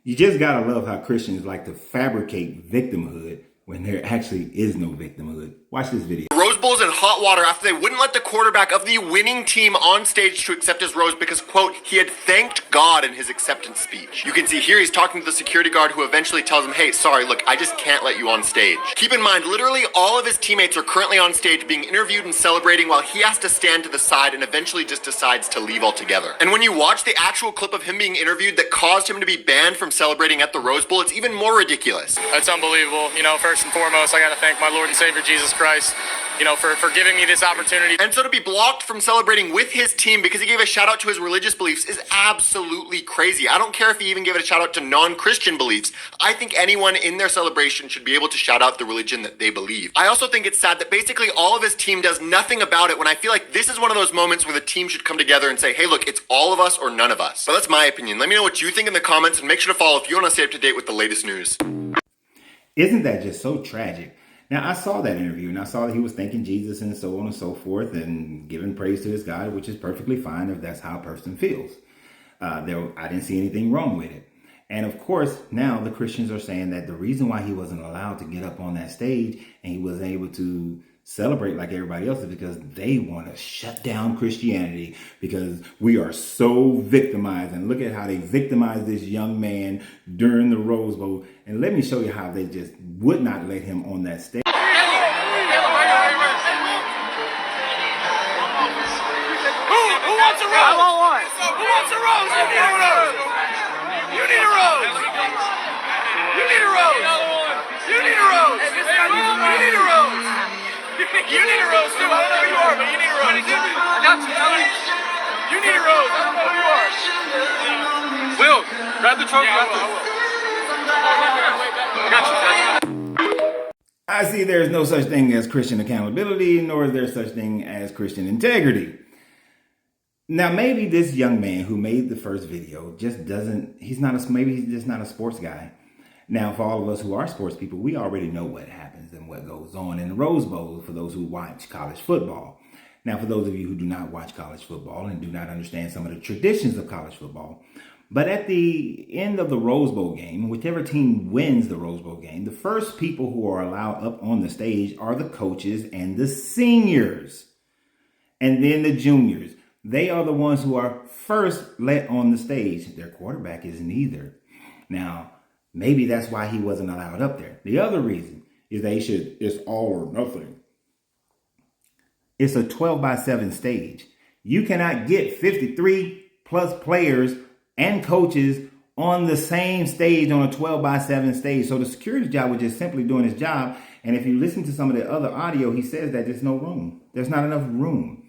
You just gotta love how Christians like to fabricate victimhood when there actually is no victimhood. Watch this video. Rose Bowl's in hot water after they wouldn't let the quarterback of the winning team on stage to accept his rose because, quote, he had thanked God in his acceptance speech. You can see here he's talking to the security guard who eventually tells him, hey, sorry, look, I just can't let you on stage. Keep in mind, literally all of his teammates are currently on stage being interviewed and celebrating while he has to stand to the side and eventually just decides to leave altogether. And when you watch the actual clip of him being interviewed that caused him to be banned from celebrating at the Rose Bowl, it's even more ridiculous. That's unbelievable. You know, first and foremost, I got to thank my Lord and Savior Jesus Christ, you know, for giving me this opportunity. And so to be blocked from celebrating with his team because he gave a shout out to his religious beliefs is absolutely crazy. I don't care if he even gave it a shout out to non-Christian beliefs. I think anyone in their celebration should be able to shout out the religion that they believe. I also think it's sad that basically all of his team does nothing about it when I feel like this is one of those moments where the team should come together and say, hey, look, it's all of us or none of us. But that's my opinion. Let me know what you think in the comments and make sure to follow if you want to stay up to date with the latest news. Isn't that just so tragic? Now, I saw that interview and I saw that he was thanking Jesus and so on and so forth and giving praise to his God, which is perfectly fine if that's how a person feels. I didn't see anything wrong with it. And of course, now the Christians are saying that the reason why he wasn't allowed to get up on that stage and he wasn't able to celebrate like everybody else is because they want to shut down Christianity because we are so victimized. And look at how they victimized this young man during the Rose Bowl. And let me show you how they just would not let him on that stage. Who wants a rose? I want one. Who wants a rose? You need a rose. You need a rose. You need a rose. You need a rose. You need a rose. You need a rose too. I don't know who you are, but you need a rose. You need a rose. I don't know who you are. Will, grab the trophy. I got you. I see there's no such thing as Christian accountability, nor is there such thing as Christian integrity. Now, maybe this young man who made the first video just doesn't, maybe he's just not a sports guy. Now, for all of us who are sports people, we already know what happens and what goes on in the Rose Bowl for those who watch college football. Now, for those of you who do not watch college football and do not understand some of the traditions of college football, but at the end of the Rose Bowl game, whichever team wins the Rose Bowl game, the first people who are allowed up on the stage are the coaches and the seniors, and then the juniors. They are the ones who are first let on the stage. Their quarterback is neither. Now, maybe that's why he wasn't allowed up there. The other reason is it's all or nothing. It's a 12-by-7 stage. You cannot get 53 plus players and coaches on the same stage on a 12-by-7 stage. So the security job was just simply doing his job. And if you listen to some of the other audio, he says that there's no room. There's not enough room.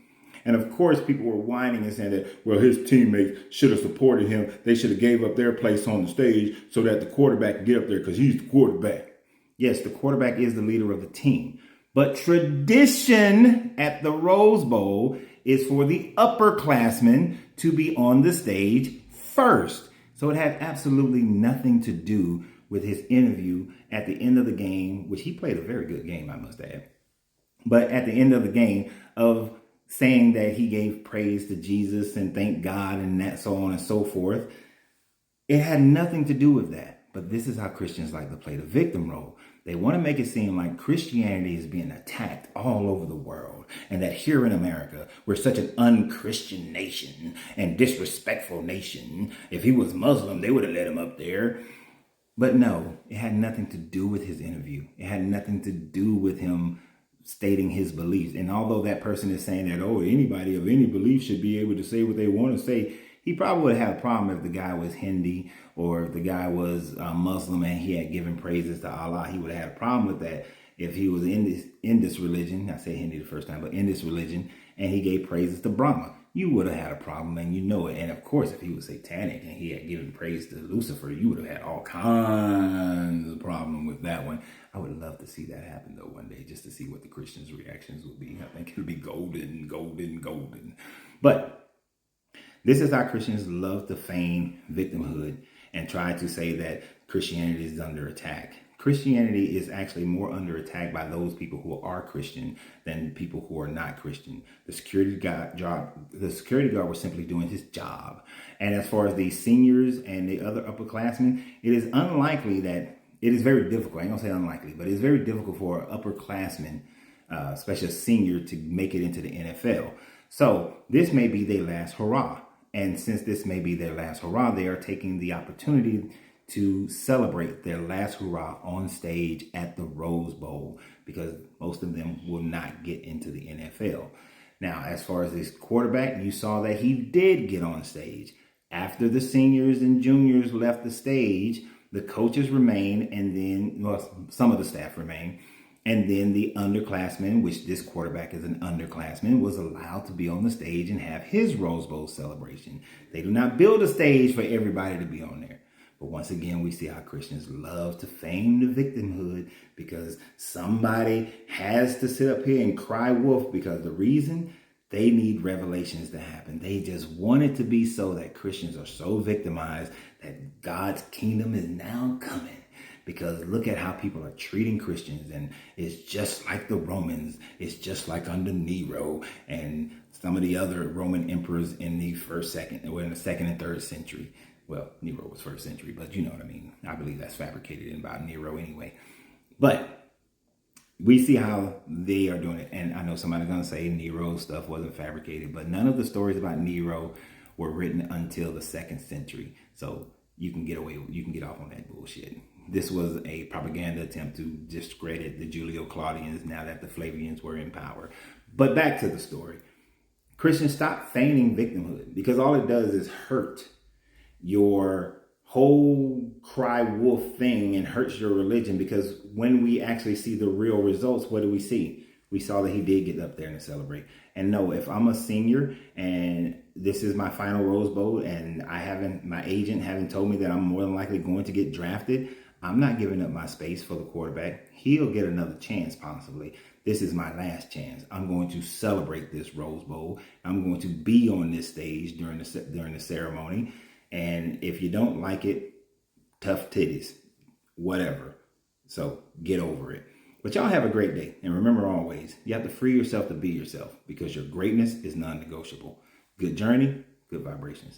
And of course, people were whining and saying that, well, his teammates should have supported him. They should have gave up their place on the stage so that the quarterback could get up there because he's the quarterback. Yes, the quarterback is the leader of the team. But tradition at the Rose Bowl is for the upperclassmen to be on the stage first. So it had absolutely nothing to do with his interview at the end of the game, which he played a very good game, I must add. But at the end of the game of saying that he gave praise to Jesus and thank God and that so on and so forth. It had nothing to do with that. But this is how Christians like to play the victim role. They want to make it seem like Christianity is being attacked all over the world and that here in America, we're such an unchristian nation and disrespectful nation. If he was Muslim, they would have let him up there. But no, it had nothing to do with his interview. It had nothing to do with him stating his beliefs. And although that person is saying that, oh, anybody of any belief should be able to say what they want to say, he probably would have a problem if the guy was Hindi or if the guy was Muslim and he had given praises to Allah. He would have had a problem with that if he was in this religion. I say Hindi the first time, but in this religion, and he gave praises to Brahma. You would have had a problem, and you know it. And of course, if he was satanic and he had given praise to Lucifer, you would have had all kinds of problem with that one. I would love to see that happen, though, one day, just to see what the Christians' reactions would be. I think it would be golden, golden, golden. But this is how Christians love to feign victimhood and try to say that Christianity is under attack. Christianity is actually more under attack by those people who are Christian than people who are not Christian. The security guard was simply doing his job. And as far as the seniors and the other upperclassmen, it is unlikely that it is very difficult. I ain't gonna say unlikely, but it's very difficult for an upperclassman, especially a senior, to make it into the NFL. So this may be their last hurrah. And since this may be their last hurrah, they are taking the opportunity to celebrate their last hurrah on stage at the Rose Bowl, because most of them will not get into the NFL. Now, as far as this quarterback, you saw that he did get on stage. After the seniors and juniors left the stage, the coaches remained, and then, well, some of the staff remained, and then the underclassmen, which this quarterback is an underclassman, was allowed to be on the stage and have his Rose Bowl celebration. They do not build a stage for everybody to be on there. But once again, we see how Christians love to feign the victimhood, because somebody has to sit up here and cry wolf, because the reason, they need revelations to happen. They just want it to be so that Christians are so victimized that God's kingdom is now coming. Because look at how people are treating Christians, and it's just like the Romans. It's just like under Nero and some of the other Roman emperors in the in the second and third century. Well, Nero was first century, but you know what I mean. I believe that's fabricated in about Nero anyway. But we see how they are doing it. And I know somebody's going to say Nero's stuff wasn't fabricated, but none of the stories about Nero were written until the second century. So you can get off on that bullshit. This was a propaganda attempt to discredit the Julio-Claudians now that the Flavians were in power. But back to the story. Christians, stop feigning victimhood, because all it does is hurt your whole cry wolf thing and hurts your religion. Because when we actually see the real results, what do we see? We saw that he did get up there and celebrate. And no, if I'm a senior and this is my final Rose Bowl and my agent haven't told me that I'm more than likely going to get drafted, I'm not giving up my space for the quarterback. He'll get another chance possibly. This is my last chance. I'm going to celebrate this Rose Bowl. I'm going to be on this stage during the ceremony. And if you don't like it, tough titties, whatever. So get over it. But y'all have a great day. And remember always, you have to free yourself to be yourself, because your greatness is non-negotiable. Good journey, good vibrations.